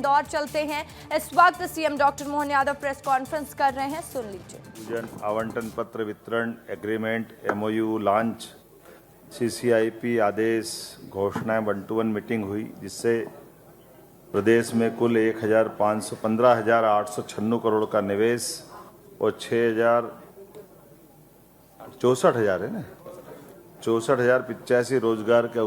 इंदौर चलते हैं। इस वक्त CM doctor Mohan Yadav press conference कर रहे हैं, सुन लीजिए। आवंटन पत्र वितरण एग्रीमेंट MOU लॉन्च, CCIP आदेश घोषणाएं 1 to 1 मीटिंग हुई, जिससे प्रदेश में कुल 15,896 करोड़ का निवेश और 64,085 है ना 64,085 रोजगार के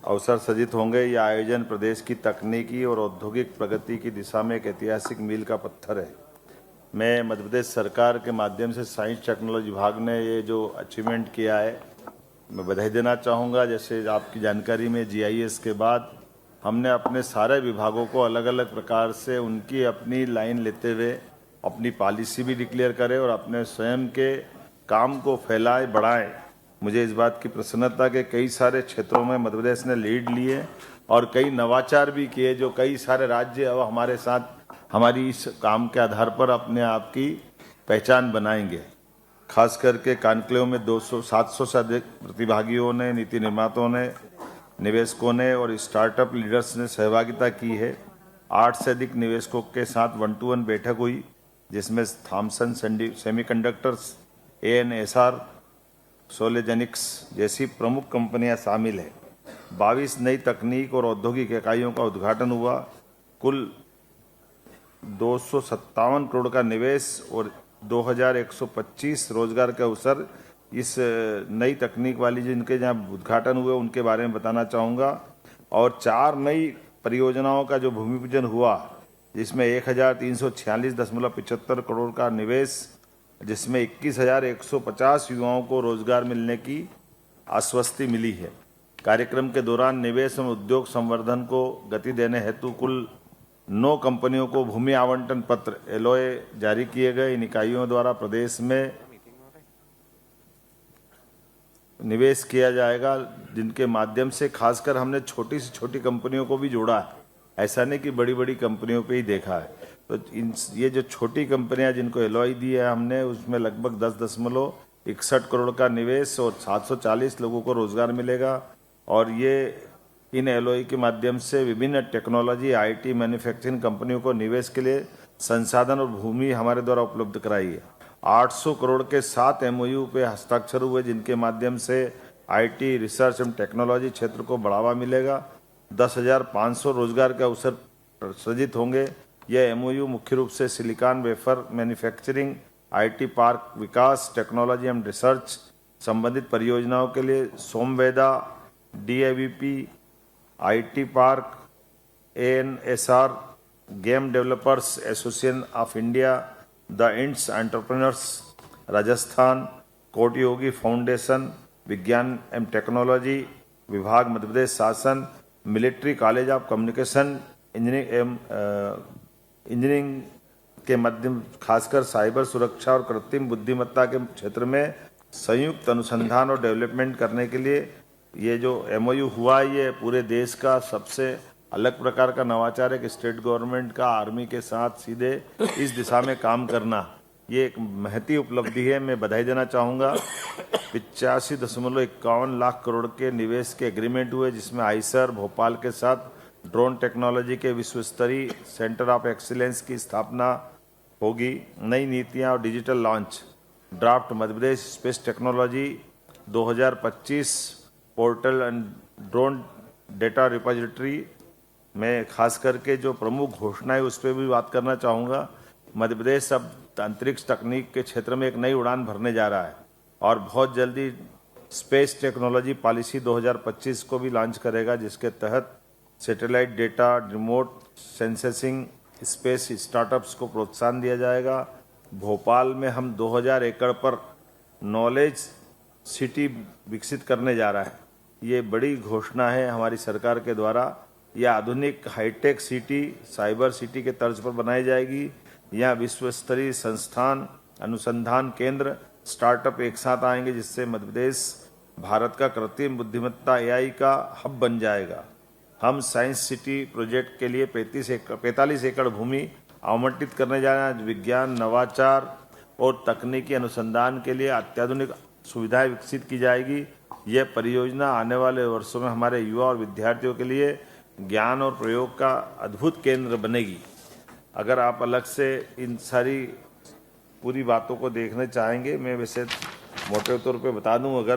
अवसर सृजित होंगे। यह आयोजन प्रदेश की तकनीकी और औद्योगिक प्रगति की दिशा में एक ऐतिहासिक मील का पत्थर है। मैं मध्य प्रदेश सरकार के माध्यम से साइंस टेक्नोलॉजी विभाग ने ये जो अचीवमेंट किया है, मैं बधाई देना चाहूँगा। जैसे आपकी जानकारी में GIS के बाद हमने अपने सारे विभागों को अलग अलग प्रकार से उनकी अपनी लाइन लेते हुए अपनी पॉलिसी भी डिक्लेयर करें और अपने स्वयं के काम को फैलाएं, बढ़ाएं। मुझे इस बात की प्रसन्नता के कई सारे क्षेत्रों में मध्य प्रदेश ने लीड लिए और कई नवाचार भी किए, जो कई सारे राज्य अब हमारे साथ हमारी इस काम के आधार पर अपने आप की पहचान बनाएंगे। खास करके कॉन्क्लेव में 700 से अधिक प्रतिभागियों ने, नीति निर्माताओं ने, निवेशकों ने और स्टार्टअप लीडर्स ने सहभागिता की है। 8 से अधिक निवेशकों के साथ 1 to 1 बैठक हुई, जिसमें थॉमसन सेमीकंडक्टर्स, ANSR, सोलेजेनिक्स जैसी प्रमुख कंपनियां शामिल हैं। 22 नई तकनीक और औद्योगिक इकाइयों का उद्घाटन हुआ। कुल 257 करोड़ का निवेश और 2,125 रोजगार के अवसर इस नई तकनीक वाली जिनके जहां उद्घाटन हुए उनके बारे में बताना चाहूँगा। और 4 नई परियोजनाओं का जो भूमि पूजन हुआ, जिसमें 1,346.75 करोड़ का निवेश, जिसमें 21,150 युवाओं को रोजगार मिलने की आश्वस्ति मिली है। कार्यक्रम के दौरान निवेश और उद्योग संवर्धन को गति देने हेतु कुल 9 कंपनियों को भूमि आवंटन पत्र LOA जारी किए गए। इन इकाइयों द्वारा प्रदेश में निवेश किया जाएगा, जिनके माध्यम से खासकर हमने छोटी से छोटी कंपनियों को भी जोड़ा है। ऐसा नहीं कि बड़ी बड़ी कंपनियों पे ही देखा है। तो ये जो छोटी कंपनियां जिनको LOI दी है हमने, उसमें लगभग 10.61 करोड़ का निवेश और 740 लोगों को रोजगार मिलेगा। और ये इन LOI के माध्यम से विभिन्न टेक्नोलॉजी, IT, मैन्युफैक्चरिंग कंपनियों को निवेश के लिए संसाधन और भूमि हमारे द्वारा उपलब्ध कराई है। 800 करोड़ के 7 MOU पे हस्ताक्षर हुए, जिनके माध्यम से IT, रिसर्च एवं टेक्नोलॉजी क्षेत्र को बढ़ावा मिलेगा। 10,500 रोजगार के अवसर सृजित होंगे। यह MOU मुख्य रूप से silicon wafer manufacturing, IT park Vikas, technology एवं रिसर्च संबंधित परियोजनाओं के लिए सोमवेदा, DAVP, IT park, ANSR, game developers association of India, the ends entrepreneurs Rajasthan, कोटि योगी फाउंडेशन, विज्ञान एवं टेक्नोलॉजी विभाग मध्य प्रदेश शासन, military college of communication engineering के माध्यम खासकर साइबर सुरक्षा और कृत्रिम बुद्धिमत्ता के क्षेत्र में संयुक्त अनुसंधान और डेवलपमेंट करने के लिए ये जो MOU हुआ, ये पूरे देश का सबसे अलग प्रकार का नवाचार है कि स्टेट गवर्नमेंट का आर्मी के साथ सीधे इस दिशा में काम करना, ये एक महती उपलब्धि है। मैं बधाई देना चाहूँगा। 85.51 लाख करोड़ के निवेश के एग्रीमेंट हुए, जिसमें आईसर भोपाल के साथ ड्रोन टेक्नोलॉजी के विश्व स्तरीय सेंटर ऑफ एक्सीलेंस की स्थापना होगी। नई नीतियाँ और digital launch, draft Madhya Pradesh space technology 2025 portal and drone data repository में खास करके जो प्रमुख घोषणा है उस पर भी बात करना चाहूँगा। मध्य प्रदेश अब अंतरिक्ष तकनीक के क्षेत्र में एक नई उड़ान भरने जा रहा है और बहुत जल्दी स्पेस टेक्नोलॉजी पॉलिसी 2025 को भी लॉन्च करेगा, जिसके तहत satellite data, remote sensing, space startups को प्रोत्साहन दिया जाएगा। भोपाल में हम 2000 एकड़ पर नॉलेज सिटी विकसित करने जा रहा है। ये बड़ी घोषणा है हमारी सरकार के द्वारा। यह आधुनिक हाईटेक सिटी, साइबर सिटी के तर्ज पर बनाई जाएगी। यहाँ विश्व स्तरीय संस्थान, अनुसंधान केंद्र, स्टार्टअप एक साथ आएंगे, जिससे मध्य प्रदेश भारत का कृत्रिम बुद्धिमत्ता AI का हब बन जाएगा। हम साइंस सिटी प्रोजेक्ट के लिए 45 एकड़ भूमि आवंटित करने जा रहे हैं। विज्ञान, नवाचार और तकनीकी अनुसंधान के लिए अत्याधुनिक सुविधाएं विकसित की जाएगी। यह परियोजना आने वाले वर्षों में हमारे युवा और विद्यार्थियों के लिए ज्ञान और प्रयोग का अद्भुत केंद्र बनेगी। अगर आप अलग से इन सारी पूरी बातों को देखना चाहेंगे, मैं वैसे मोटे तौर पे बता दूं अगर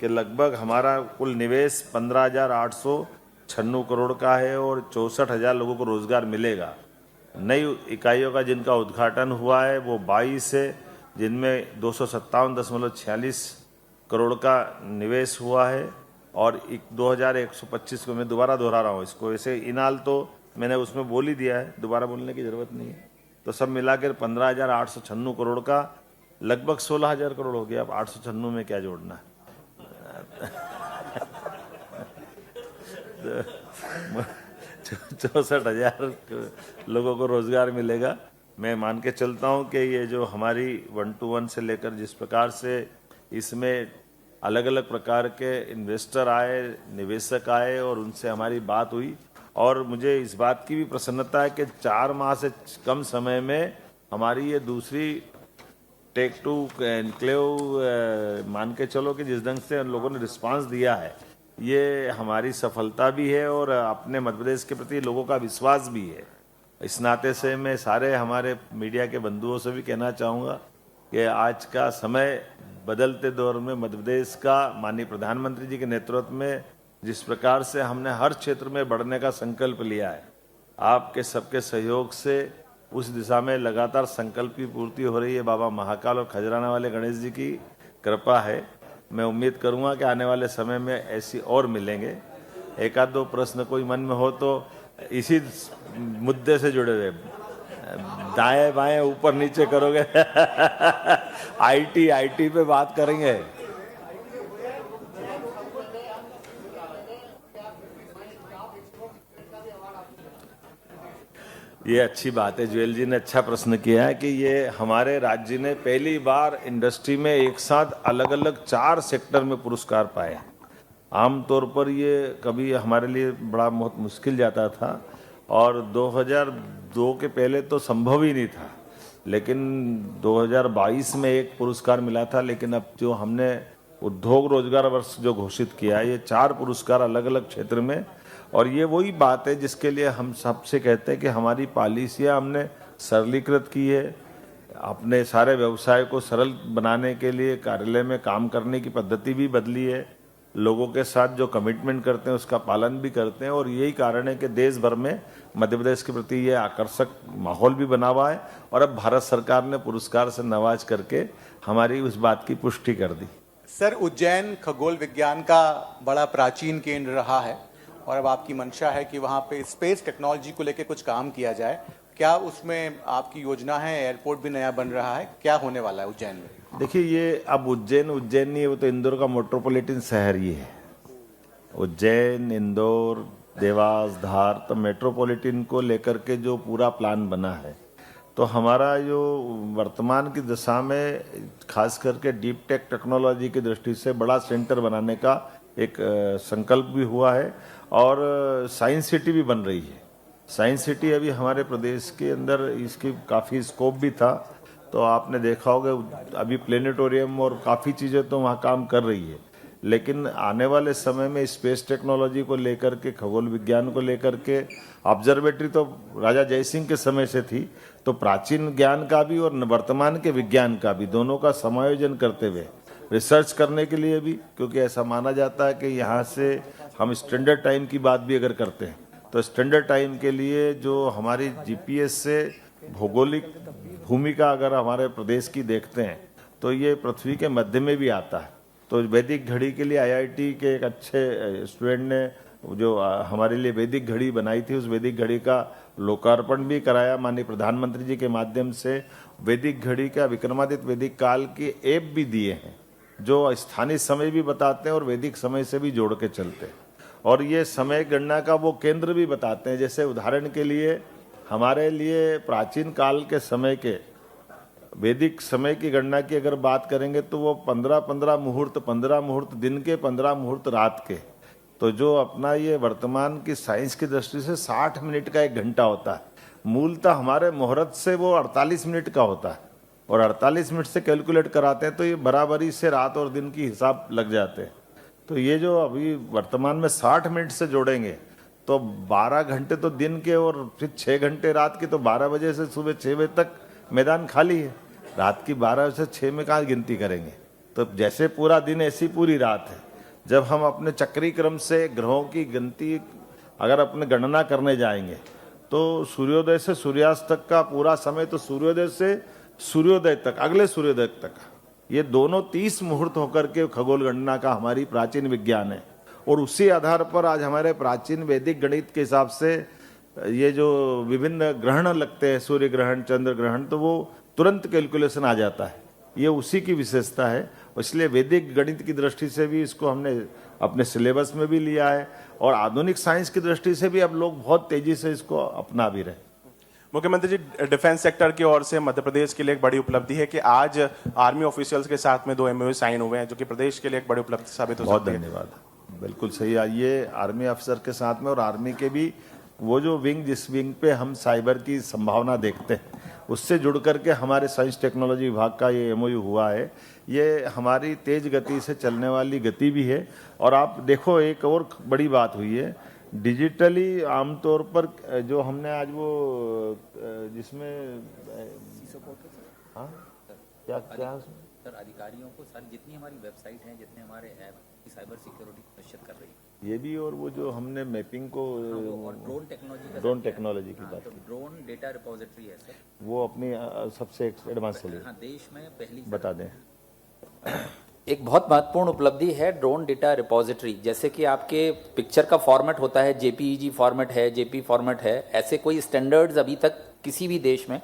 कि लगभग हमारा कुल निवेश 15,896 करोड़ का है और 64,000 लोगों को रोजगार मिलेगा। नई इकाइयों का जिनका उद्घाटन हुआ है वो 22 है, जिनमें 257.46 करोड़ का निवेश हुआ है और 2,125 को मैं दोबारा दोहरा रहा हूँ इसको। वैसे इनाल तो मैंने उसमें बोल ही दिया है, दोबारा बोलने की जरूरत नहीं है। तो सब मिलाकर 15,896 करोड़ का लगभग 16,000 करोड़ हो गया। अब 896 में क्या जोड़ना है? 64,000 लोगों को रोजगार मिलेगा। मैं मान के चलता हूं कि ये जो हमारी 1 to 1 से लेकर जिस प्रकार से इसमें अलग अलग प्रकार के इन्वेस्टर आए, निवेशक आए और उनसे हमारी बात हुई, और मुझे इस बात की भी प्रसन्नता है कि 4 माह से कम समय में हमारी ये दूसरी टेक टू एनक्लेव मान के चलो कि जिस ढंग से उन लोगों ने रिस्पांस दिया है, ये हमारी सफलता भी है और अपने मध्य प्रदेश के प्रति लोगों का विश्वास भी है। इस नाते से मैं सारे हमारे मीडिया के बंधुओं से भी कहना चाहूँगा कि आज का समय बदलते दौर में मध्य प्रदेश का माननीय प्रधानमंत्री जी के नेतृत्व में जिस प्रकार से हमने हर क्षेत्र में बढ़ने का संकल्प लिया है, आपके सबके सहयोग से उस दिशा में लगातार संकल्प की पूर्ति हो रही है। बाबा महाकाल और खजराना वाले गणेश जी की कृपा है। मैं उम्मीद करूंगा कि आने वाले समय में ऐसी और मिलेंगे। एक आध दो प्रश्न कोई मन में हो तो इसी मुद्दे से जुड़े हुए, दाएं बाएं ऊपर नीचे करोगे आईटी पे बात करेंगे। ये अच्छी बात है, जुएल जी ने अच्छा प्रश्न किया है कि ये हमारे राज्य ने पहली बार इंडस्ट्री में एक साथ अलग अलग 4 सेक्टर में पुरस्कार पाए। आमतौर पर ये कभी हमारे लिए बड़ा बहुत मुश्किल जाता था और 2002 के पहले तो संभव ही नहीं था, लेकिन 2022 में एक पुरस्कार मिला था। लेकिन अब जो हमने उद्योग रोजगार वर्ष जो घोषित किया है, ये 4 पुरस्कार अलग अलग क्षेत्र में, और ये वही बात है जिसके लिए हम सबसे कहते हैं कि हमारी पॉलिसियाँ हमने सरलीकृत की है। अपने सारे व्यवसाय को सरल बनाने के लिए कार्यालय में काम करने की पद्धति भी बदली है, लोगों के साथ जो कमिटमेंट करते हैं उसका पालन भी करते हैं, और यही कारण है कि देश भर में मध्य प्रदेश के प्रति ये आकर्षक माहौल भी बना हुआ है। और अब भारत सरकार ने पुरस्कार से नवाज करके हमारी उस बात की पुष्टि कर दी। सर, उज्जैन खगोल विज्ञान का बड़ा प्राचीन केंद्र रहा है और अब आपकी मंशा है कि वहाँ पे स्पेस टेक्नोलॉजी को लेकर कुछ काम किया जाए। क्या उसमें आपकी योजना है? एयरपोर्ट भी नया बन रहा है, क्या होने वाला है उज्जैन में? देखिए, ये अब उज्जैन नहीं है, वो तो इंदौर का मेट्रोपॉलिटन शहर ही है। उज्जैन, इंदौर, देवास, धार, तो मेट्रोपॉलिटन को लेकर के जो पूरा प्लान बना है, तो हमारा जो वर्तमान की दशा में खास करके डीप टेक टेक्नोलॉजी की दृष्टि से बड़ा सेंटर बनाने का एक संकल्प भी हुआ है और साइंस सिटी भी बन रही है। साइंस सिटी अभी हमारे प्रदेश के अंदर इसकी काफ़ी स्कोप भी था, तो आपने देखा होगा अभी प्लेनेटोरियम और काफ़ी चीज़ें तो वहाँ काम कर रही है। लेकिन आने वाले समय में स्पेस टेक्नोलॉजी को लेकर के, खगोल विज्ञान को लेकर के, ऑब्जर्वेटरी तो राजा जयसिंह के समय से थी, तो प्राचीन ज्ञान का भी और वर्तमान के विज्ञान का भी, दोनों का समायोजन करते हुए रिसर्च करने के लिए भी, क्योंकि ऐसा माना जाता है कि यहाँ से हम स्टैंडर्ड टाइम की बात भी अगर करते हैं तो स्टैंडर्ड टाइम के लिए जो हमारी जीपीएस से भौगोलिक भूमिका अगर हमारे प्रदेश की देखते हैं तो ये पृथ्वी के मध्य में भी आता है। तो वैदिक घड़ी के लिए आईआईटी के एक अच्छे स्टूडेंट ने जो हमारे लिए वैदिक घड़ी बनाई थी, उस वैदिक घड़ी का लोकार्पण भी कराया माननीय प्रधानमंत्री जी के माध्यम से। वैदिक घड़ी का विक्रमादित्य वैदिक काल के ऐप भी दिए हैं जो स्थानीय समय भी बताते हैं और वैदिक समय से भी जोड़ के चलते हैं, और ये समय गणना का वो केंद्र भी बताते हैं। जैसे उदाहरण के लिए हमारे लिए प्राचीन काल के समय के वैदिक समय की गणना की अगर बात करेंगे तो वो 15 मुहूर्त, 15 मुहूर्त दिन के, 15 मुहूर्त रात के। तो जो अपना ये वर्तमान की साइंस की दृष्टि से 60 मिनट का 1 घंटा होता है, मूलतः हमारे मुहूर्त से वो 48 मिनट का होता है, और 48 मिनट से कैलकुलेट कराते हैं तो ये बराबरी से रात और दिन की हिसाब लग जाते हैं। तो ये जो अभी वर्तमान में 60 मिनट से जोड़ेंगे तो 12 घंटे तो दिन के और फिर 6 घंटे रात के, तो 12 बजे से सुबह 6 बजे तक मैदान खाली है। रात की 12 से 6 में कहाँ गिनती करेंगे? तो जैसे पूरा दिन ऐसी पूरी रात है। जब हम अपने चक्री क्रम से ग्रहों की गिनती अगर अपने गणना करने जाएंगे तो सूर्योदय से सूर्यास्त तक का पूरा समय, तो सूर्योदय से सूर्योदय तक, अगले सूर्योदय तक, ये दोनों 30 मुहूर्त होकर के खगोल गणना का हमारी प्राचीन विज्ञान है। और उसी आधार पर आज हमारे प्राचीन वैदिक गणित के हिसाब से ये जो विभिन्न ग्रहण लगते हैं, सूर्य ग्रहण, चंद्र ग्रहण, तो वो तुरंत कैलकुलेशन आ जाता है। ये उसी की विशेषता है। इसलिए वैदिक गणित की दृष्टि से भी इसको हमने अपने सिलेबस में भी लिया है और आधुनिक साइंस की दृष्टि से भी अब लोग बहुत तेजी से इसको अपना भी रहे। मुख्यमंत्री जी, डिफेंस सेक्टर की ओर से मध्य प्रदेश के लिए एक बड़ी उपलब्धि है कि आज आर्मी ऑफिशियल्स के साथ में 2 MOU साइन हुए हैं, जो कि प्रदेश के लिए एक बड़ी उपलब्धि साबित हो सकती है। बहुत धन्यवाद। बिल्कुल सही है। ये आर्मी अफसर के साथ में और आर्मी के भी वो जो विंग, जिस विंग पे हम साइबर की संभावना देखते हैं, उससे जुड़ करके हमारे साइंस टेक्नोलॉजी विभाग का ये MOU हुआ है। ये हमारी तेज गति से चलने वाली गति भी है। और आप देखो, एक और बड़ी बात हुई है, डिजिटली आमतौर पर जो हमने आज वो जिसमें हाँ क्या सर, अधिकारियों को सर जितनी हमारी वेबसाइट हैं, जितने हमारे ऐप की साइबर सिक्योरिटी निश्चित कर रही है ये भी, और वो जो हमने मैपिंग को और ड्रोन टेक्नोलॉजी की बात की, ड्रोन डेटा रिपोजिटरी है सर, वो अपनी सबसे एडवांस चली। हाँ, देश में पहली बता दें। एक बहुत महत्वपूर्ण उपलब्धि है ड्रोन डेटा रिपोजिटरी। जैसे कि आपके पिक्चर का फॉर्मेट होता है, JPEG फॉर्मेट है, JP फॉर्मेट है, ऐसे कोई स्टैंडर्ड्स अभी तक किसी भी देश में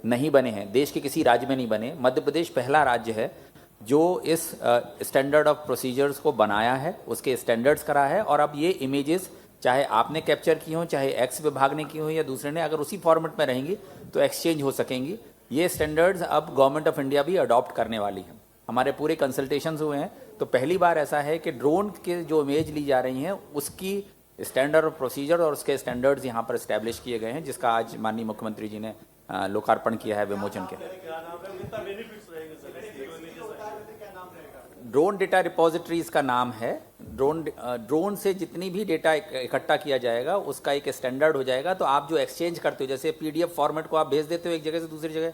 नहीं बने हैं, देश के किसी राज्य में नहीं बने। मध्य प्रदेश पहला राज्य है जो इस स्टैंडर्ड ऑफ प्रोसीजर्स को बनाया है, उसके स्टैंडर्ड्स करा है। और अब ये इमेजेस चाहे आपने कैप्चर की हो, चाहे एक्स विभाग ने की हो या दूसरे ने, अगर उसी फॉर्मेट में रहेंगी तो एक्सचेंज हो सकेंगी। ये स्टैंडर्ड्स अब गवर्नमेंट ऑफ इंडिया भी अडॉप्ट करने वाली है। हमारे पूरे कंसल्टेशंस हुए हैं, तो पहली बार ऐसा है कि ड्रोन के जो इमेज ली जा रही हैं उसकी स्टैंडर्ड ऑफ प्रोसीजर और उसके स्टैंडर्ड्स यहाँ पर इस्टेब्लिश किए गए हैं, जिसका आज माननीय मुख्यमंत्री जी ने लोकार्पण किया है, विमोचन किया। ड्रोन डेटा रिपोजिटरीज का नाम है। ड्रोन से जितनी भी डेटा इकट्ठा किया जाएगा उसका एक स्टैंडर्ड हो जाएगा। तो आप जो एक्सचेंज करते हो, जैसे PDF फॉर्मेट को आप भेज देते हो एक जगह से दूसरी जगह,